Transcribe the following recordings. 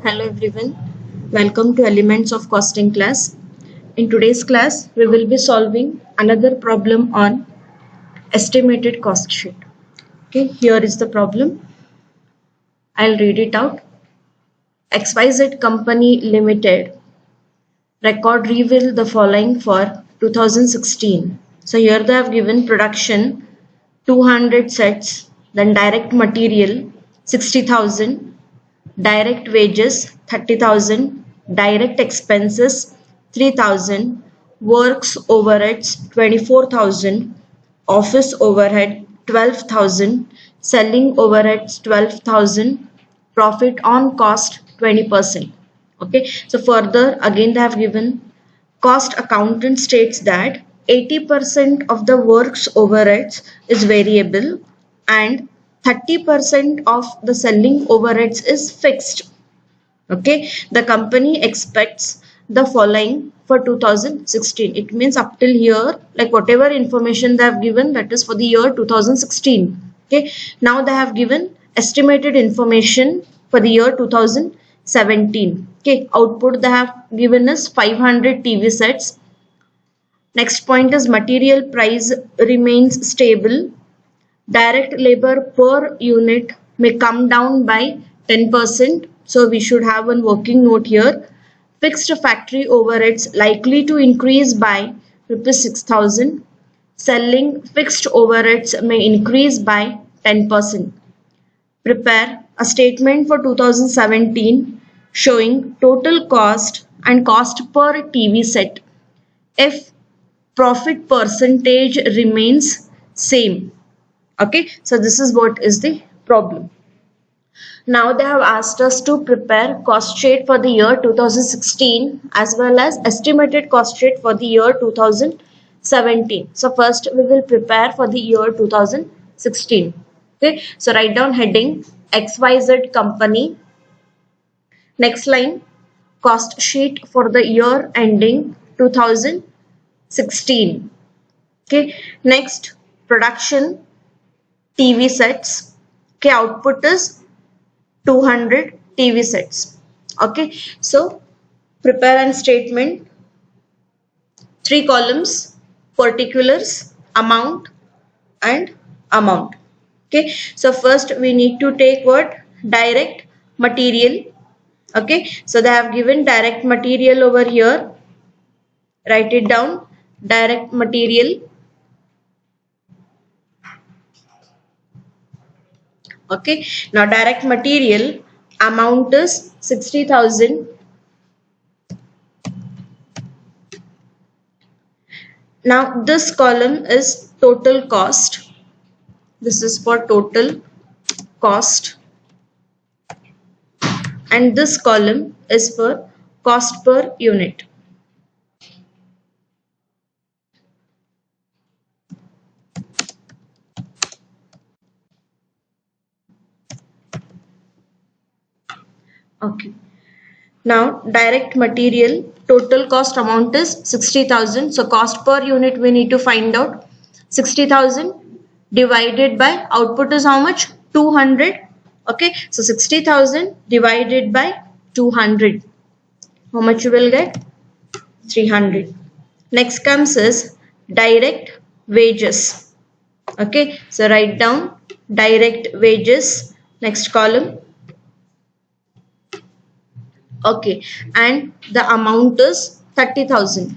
Hello everyone, welcome to Elements of Costing class. In today's class, we will be solving another problem on estimated cost sheet. Okay, here is the problem. I'll read it out. XYZ Company Limited record reveal the following for 2016. So here they have given production 200 sets, then direct material 60,000, direct wages 30,000, direct expenses 3,000, works overheads 24,000, office overhead 12,000, selling overheads 12,000, profit on cost 20%. Okay, so further again they have given cost accountant states that 80% of the works overheads is variable and 30% of the selling overheads is fixed. Okay, the company expects the following for 2016. It means up till here, like whatever information they have given, that is for the year 2016. Okay, now they have given estimated information for the year 2017. Okay, output they have given us 500 TV sets. Next point is material price remains stable. Direct labor per unit may come down by 10%. So we should have one working note here. Fixed factory overheads likely to increase by rupees 6,000. Selling fixed overheads may increase by 10%. Prepare a statement for 2017 showing total cost and cost per TV set. If profit percentage remains same. Okay, so this is what is the problem. Now they have asked us to prepare cost sheet for the year 2016 as well as estimated cost sheet for the year 2017. So first we will prepare for the year 2016. Okay, so write down heading XYZ company. Next line, cost sheet for the year ending 2016. Okay, next production TV sets. Okay, output is 200 TV sets. Okay, so prepare an statement, 3 columns, particulars, amount and amount. Okay, so first we need to take what? Direct material. Okay, so they have given direct material over here. Write it down, direct material. Okay, now direct material amount is 60,000. Now this column is total cost. This is for total cost. And this column is for cost per unit. Okay. Now direct material total cost amount is 60,000. So cost per unit we need to find out. 60,000 divided by output is how much? 200. Okay. So 60,000 divided by 200. How much you will get? 300. Next comes is direct wages. Okay. So write down direct wages. Next column. Okay, and the amount is 30,000.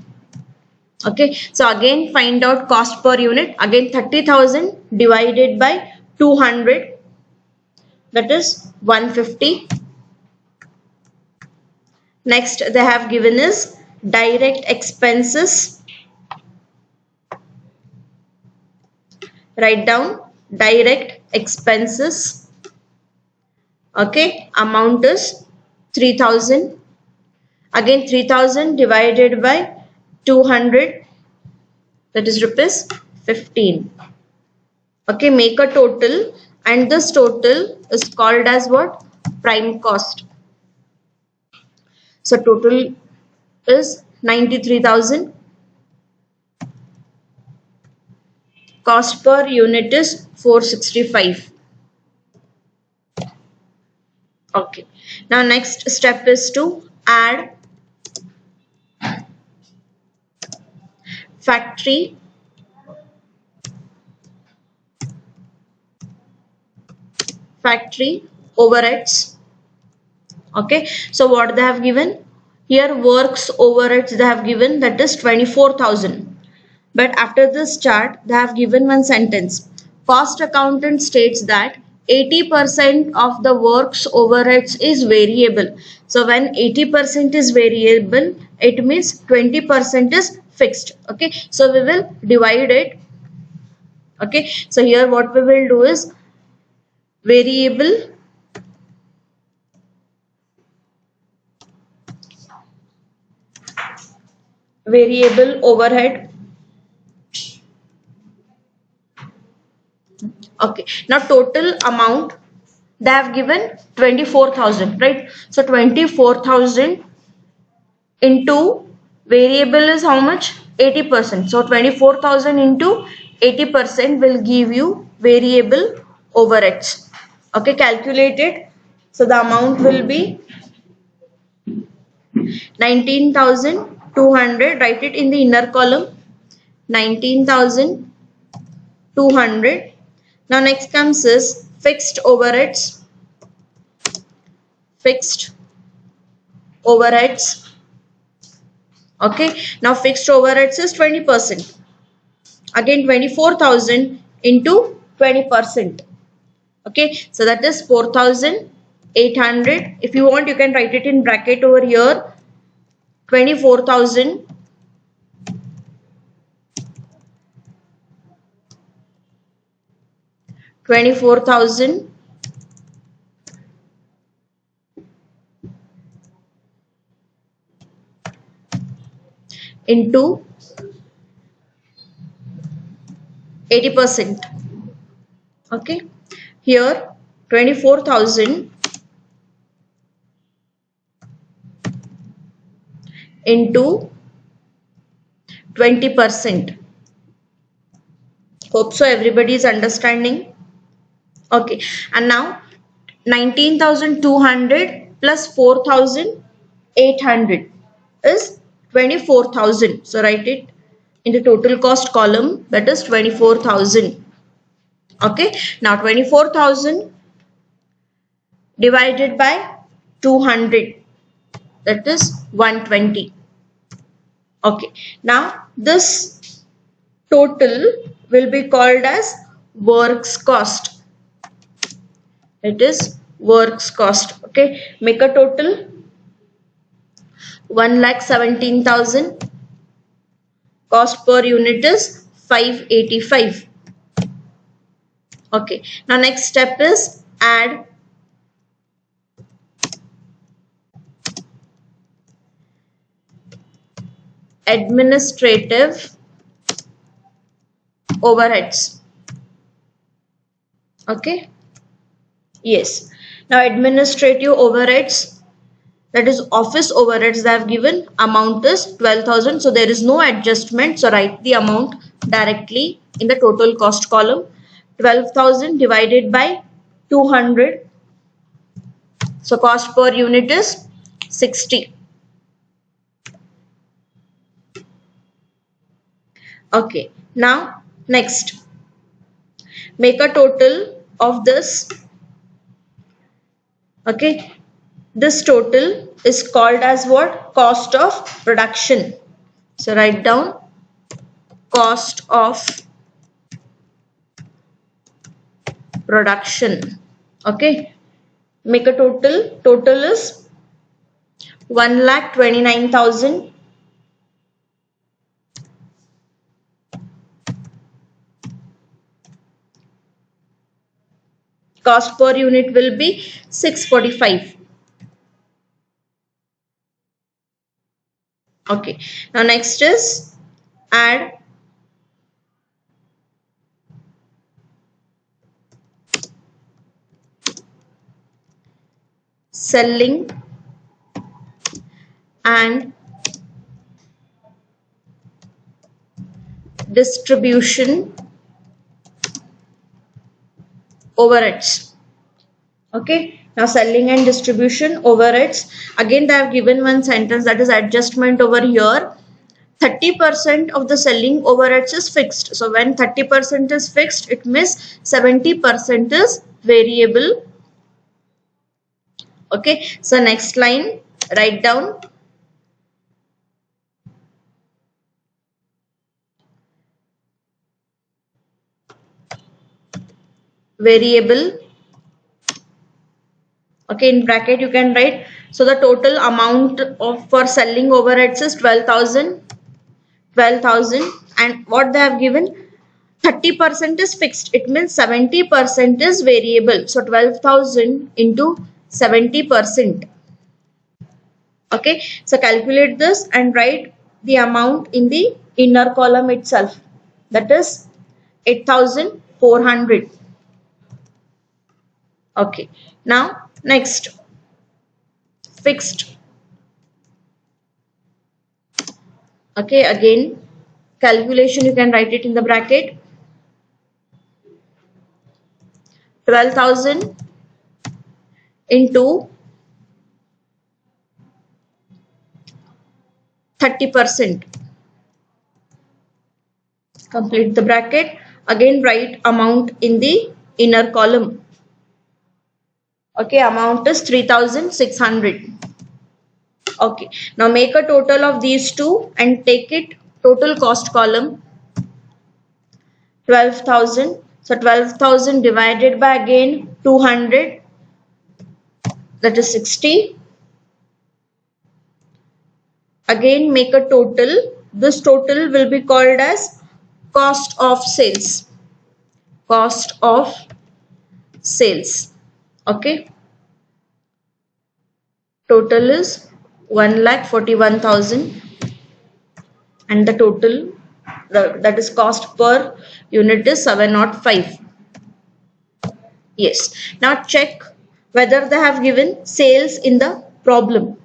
Okay, so again find out cost per unit. Again 30,000 divided by 200, that is 150. Next they have given is direct expenses. Write down direct expenses. Okay, amount is 3,000. Again 3,000 divided by 200, that is rupees 15. Okay, make a total and this total is called as what? Prime cost. So total is 93,000. Cost per unit is 465. Okay. Now next step is to add factory overheads. Okay, so what they have given here, works overheads they have given, that is 24,000. But after this chart they have given one sentence. Cost accountant states that 80% of the works overheads is variable. So when 80% is variable, it means 20% is fixed. Okay, so we will divide it. Okay, so here what we will do is variable overhead. Okay, now total amount they have given 24,000, right? So 24,000 into variable is how much? 80%. So 24,000 into 80% will give you variable overheads. Okay, calculate it. So the amount will be 19,200. Write it in the inner column. 19,200. Now next comes is fixed overheads. Fixed overheads. Okay, now fixed overheads is 20%. Again 24,000 into 20%. Okay, so that is 4,800. If you want, you can write it in bracket over here. 24,000 into 80%. Okay, here 24,000 into 20%. Hope so everybody is understanding. Okay, and now 19,200 plus 4,800 is 24,000. So write it in the total cost column, that is 24,000. Okay, now 24,000 divided by 200, that is 120. Okay, now this total will be called as works cost. It is works cost. Okay, make a total 1,17,000. Cost per unit is 585. Okay, now next step is add administrative overheads. Okay, yes, now administrative overheads, that is office overheads, they have given amount is 12,000. So there is no adjustment, so write the amount directly in the total cost column. 12,000 divided by 200, so cost per unit is 60. Okay, now next make a total of this. Okay, this total is called as what? Cost of production. So write down cost of production. Okay, make a total. Total is 1,29,000. Cost per unit will be 645. Okay, now next is add selling and distribution overheads. Okay, Now selling and distribution overheads. Again they have given one sentence, that is adjustment over here. 30% of the selling overheads is fixed. So when 30% is fixed, it means 70% is variable. Okay, so next line, write down. Variable. Okay, in bracket you can write. So the total amount of for selling overheads is 12,000. And what they have given, 30% is fixed. It means 70% is variable. So 12,000 into 70%. Okay, so calculate this and write the amount in the inner column itself. That is 8,400. Okay, now next, fixed. Okay, again calculation you can write it in the bracket. 12,000 into 30%. Complete the bracket. Again write amount in the inner column. Okay, amount is 3,600. Okay, now make a total of these two and take it total cost column. 12,000. So 12,000 divided by again 200, that is 60. Again make a total. This total will be called as cost of sales. Cost of sales. Okay. Total is 1,41,000 and the total, that is cost per unit, is 705. Yes. Now check whether they have given sales in the problem.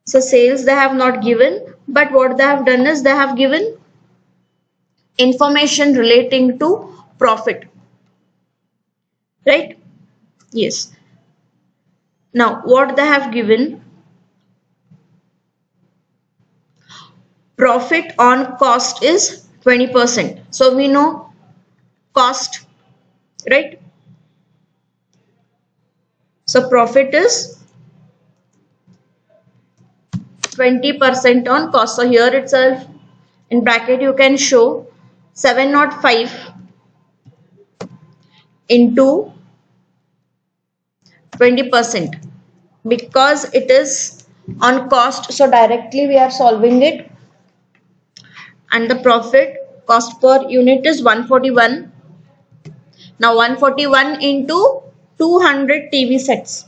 So sales they have not given, but what they have done is they have given information relating to profit. Right? Yes. Now what they have given, profit on cost is 20%. So we know cost, right? So profit is 20% on cost. So here itself in bracket you can show 705 into 20% because it is on cost. So directly we are solving it. And the profit cost per unit is 141. Now 141 into 200 TV sets,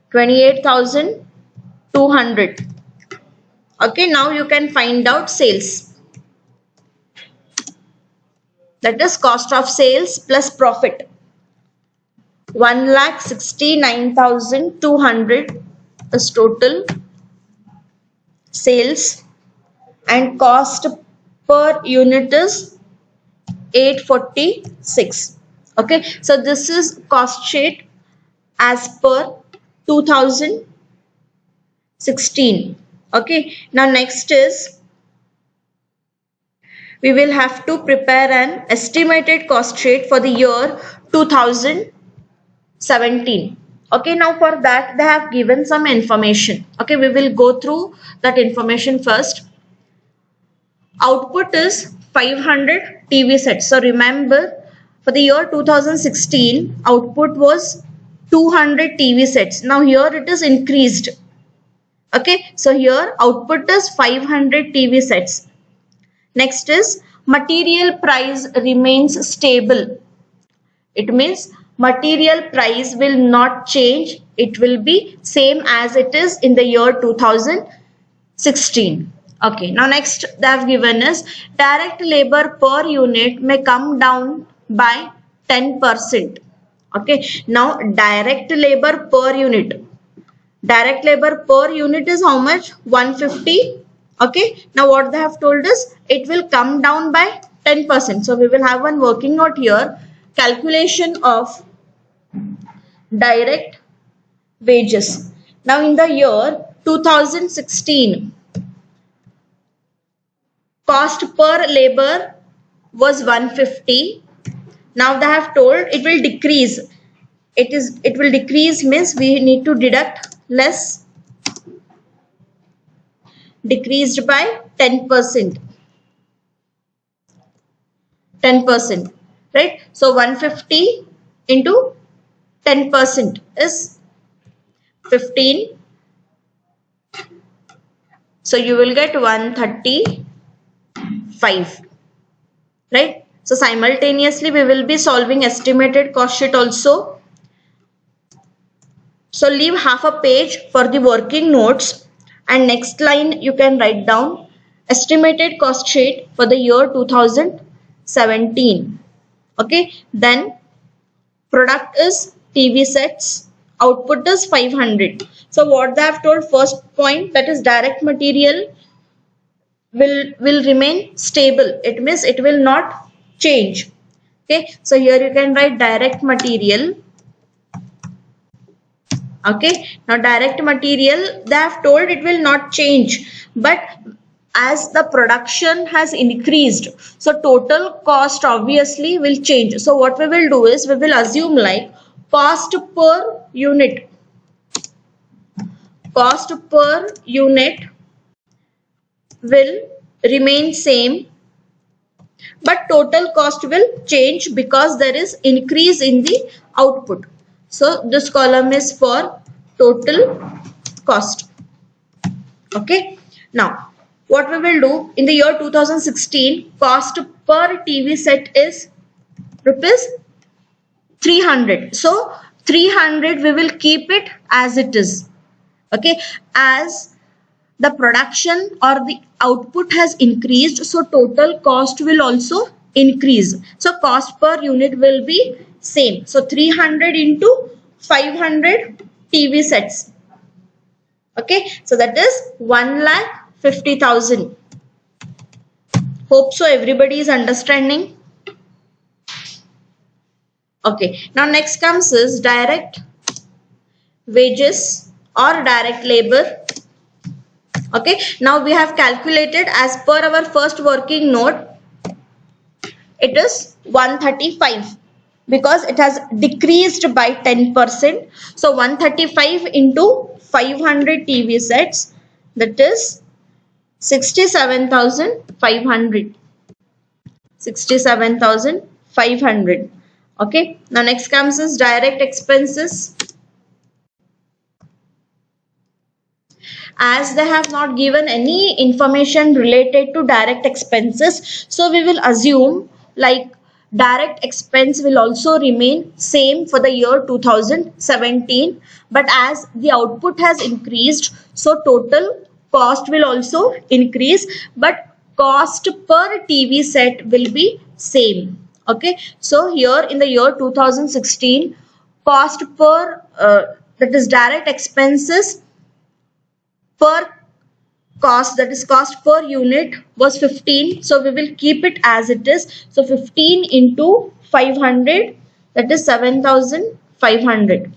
28,200. Okay, now you can find out sales. That is cost of sales plus profit. 1,69,200 is total sales and cost per unit is 846. Okay, so this is cost sheet as per 2016. Okay, now next is we will have to prepare an estimated cost sheet for the year 2017. Okay, now for that they have given some information. Okay, we will go through that information first. Output is 500 TV sets. So remember, for the year 2016, output was 200 TV sets. Now here it is increased. Okay, so here output is 500 TV sets. Next is material price remains stable. It means material price will not change. It will be same as it is in the year 2016. Okay, now next they have given is direct labor per unit may come down by 10%. Okay, now direct labor per unit. Direct labor per unit is how much? 150. Okay, now what they have told us, it will come down by 10%. So we will have one working note here. Calculation of direct wages. Now in the year 2016, cost per labor was 150. Now they have told it will decrease. It will decrease means we need to deduct less, decreased by 10%. 10%, right? So 150 into 10% is 15. So you will get 135, right? So simultaneously we will be solving estimated cost sheet also. So leave half a page for the working notes, and next line you can write down estimated cost sheet for the year 2017. Okay, then product is TV sets, output is 500. So what they have told, first point, that is direct material will remain stable. It means it will not change. Okay, so here you can write direct material. Okay, now direct material, they have told it will not change, but as the production has increased, so total cost obviously will change. So what we will do is we will assume like cost per unit will remain same, but total cost will change because there is increase in the output. So this column is for total cost. Okay, now what we will do, in the year 2016, cost per TV set is rupees 300. So 300 we will keep it as it is. Okay, as the production or the output has increased, so total cost will also increase. So cost per unit will be same. So 300 into 500 TV sets. Okay, so that is 1,50,000. Hope so everybody is understanding. Okay, now next comes is direct wages or direct labor. Okay, now we have calculated as per our first working note, it is 135 because it has decreased by 10%. So 135 into 500 TV sets, that is 67,500. 67,500. Okay, now next comes is direct expenses. As they have not given any information related to direct expenses, so we will assume like direct expense will also remain same for the year 2017, but as the output has increased, so total cost will also increase, but cost per TV set will be same. Okay, so here in the year 2016, cost per that is direct expenses per cost, that is cost per unit, was 15. So we will keep it as it is. So 15 into 500, that is 7,500.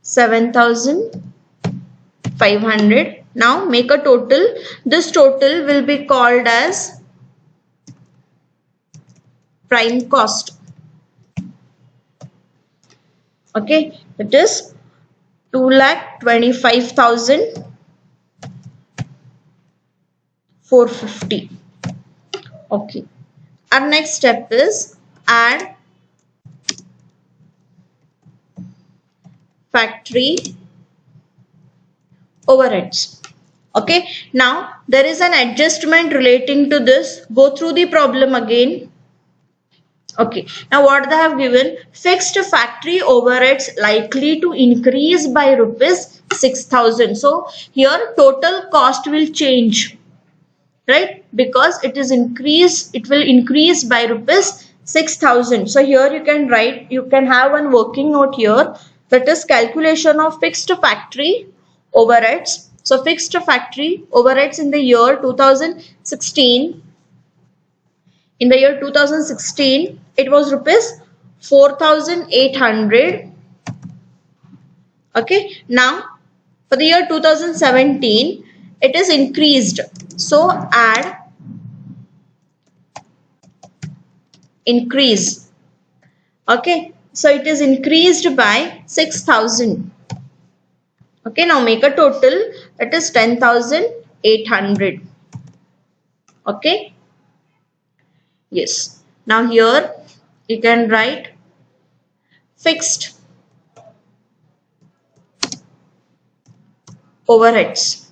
7,500. Now make a total. This total will be called as prime cost. Okay, it is 2,25,450. Okay, our next step is add factory overheads. Okay, now there is an adjustment relating to this. Go through the problem again. Okay, now what they have given, fixed factory overheads likely to increase by rupees 6,000. So here total cost will change, right? Because it is increase, it will increase by rupees 6,000. So here you can write, you can have one working note here, that is calculation of fixed factory overheads. So fixed factory overheads in the year 2016. In the year 2016, it was rupees 4,800. Okay, now for the year 2017 it is increased, so add increase. Okay, so it is increased by 6,000. Okay, now make a total, that is 10,800. Okay, yes. Now here you can write fixed overheads.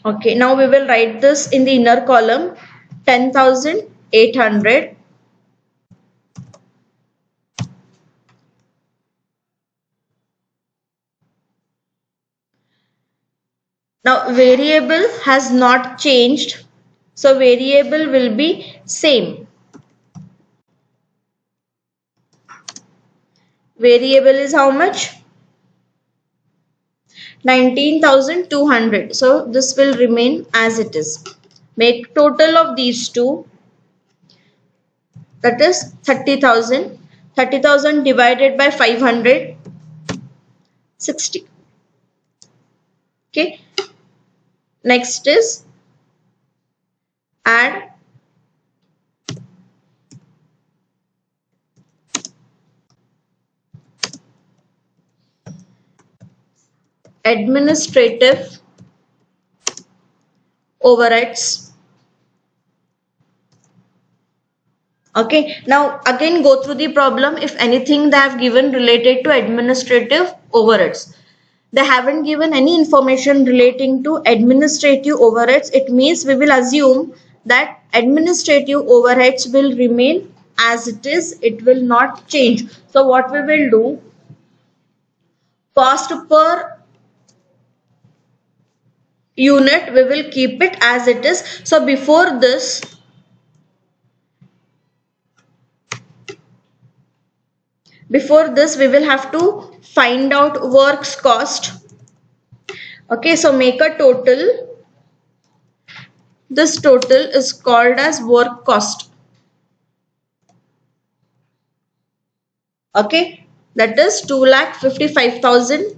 Okay, now we will write this in the inner column, 10,800. Now variable has not changed, so variable will be same. Variable is how much? 19,200. So this will remain as it is. Make total of these two, that is 30,000. 30,000 divided by 500, 60. Okay. Next is add administrative overheads. Okay, now again go through the problem. If anything they have given related to administrative overheads, they haven't given any information relating to administrative overheads, it means we will assume that administrative overheads will remain as it is, it will not change. So what we will do, cost per unit we will keep it as it is. So before this we will have to find out works cost. Okay, so make a total. This total is called as work cost. Okay, that is 2,55,000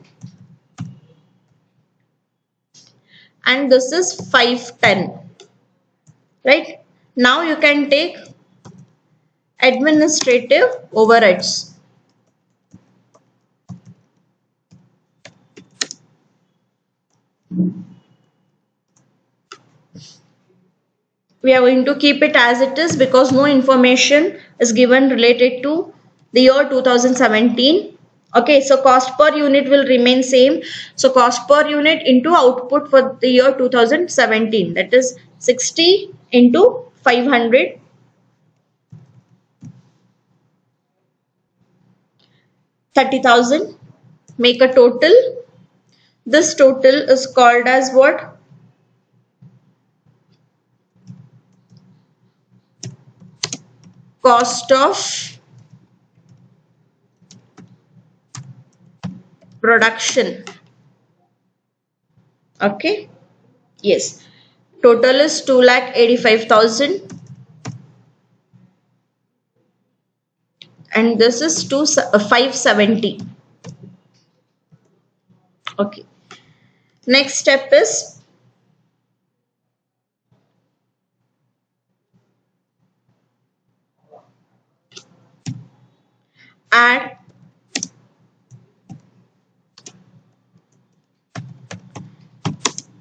and this is 510. Right, now you can take administrative overheads. We are going to keep it as it is because no information is given related to the year 2017. Okay, so cost per unit will remain same. So cost per unit into output for the year 2017, that is 60 into 500. 30,000. Make a total. This total is called as what? Cost of production. Okay, yes, total is 2,85,000 and this is 570. Okay, next step is add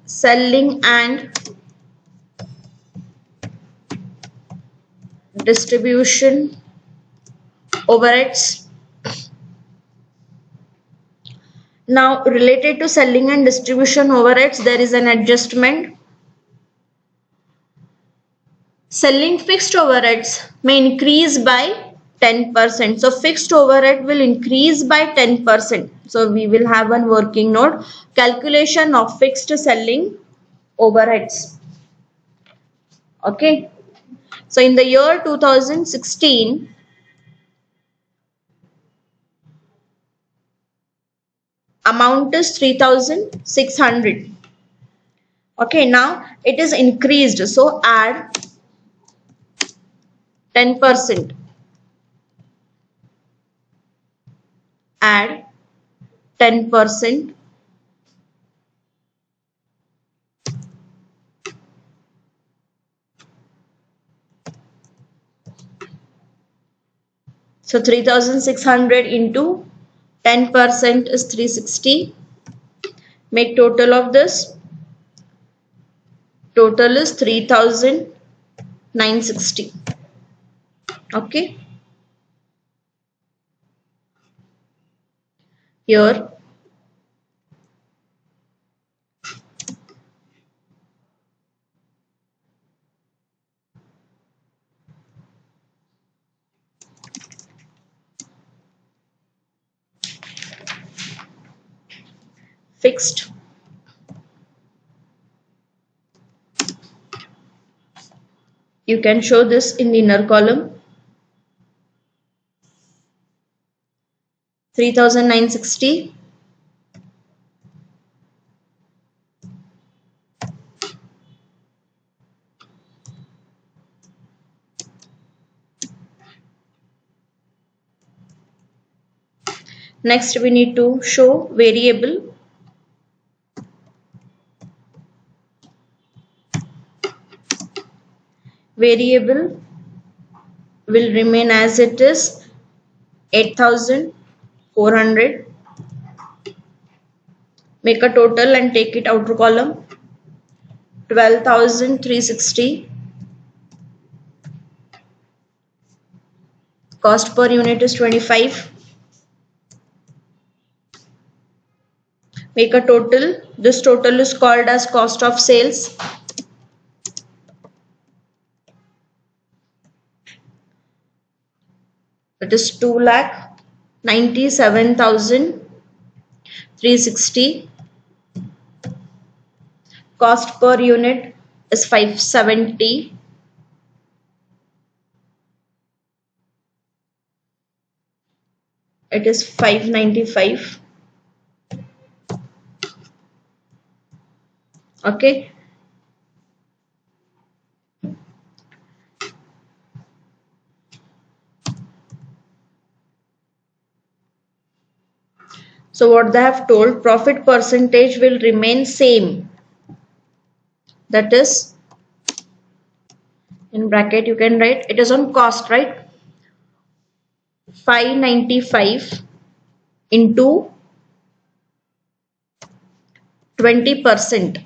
selling and distribution overheads. Now related to selling and distribution overheads, there is an adjustment. Selling fixed overheads may increase by 10%. So fixed overhead will increase by 10%. So we will have one working note, calculation of fixed selling overheads. Okay. So in the year 2016, amount is 3,600. Okay, now it is increased. So add 10%. Add 10%. So 3600 into 10% is 360. Make total of this. Total is 3960. Okay. Here fixed. You can show this in the inner column. 3960. Next we need to show variable. Variable will remain as it is, 8400. Make a total and take it outer column. 12,360. Cost per unit is 25. Make a total. This total is called as cost of sales. It is 2,97,360. Cost per unit is 570. It is 595. Okay. So what they have told, profit percentage will remain same. That is, in bracket you can write, it is on cost, right? 595 into 20%.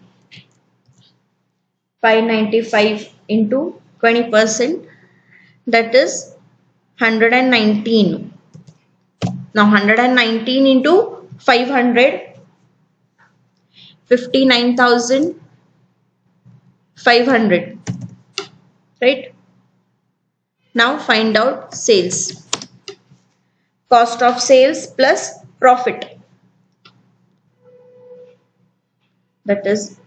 595 into 20%, that is 119. Now 119 into 500, 59,500, right? Now find out sales. Cost of sales plus profit, that is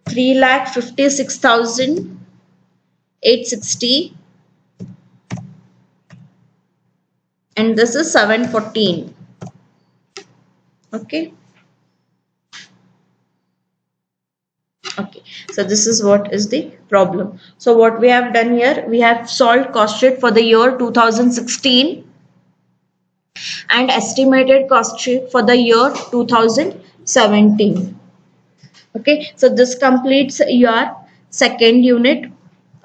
3,56,860, and this is 714. Okay. Okay, so this is what is the problem. So what we have done here, we have solved cost sheet for the year 2016 and estimated cost sheet for the year 2017. Okay, so this completes your second unit.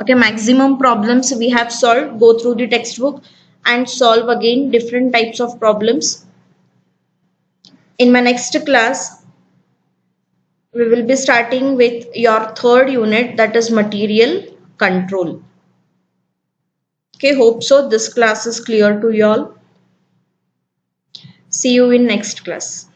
Okay, maximum problems we have solved. Go through the textbook and solve again different types of problems. In my next class, we will be starting with your third unit, that is material control. Okay, hope so this class is clear to you all. See you in next class.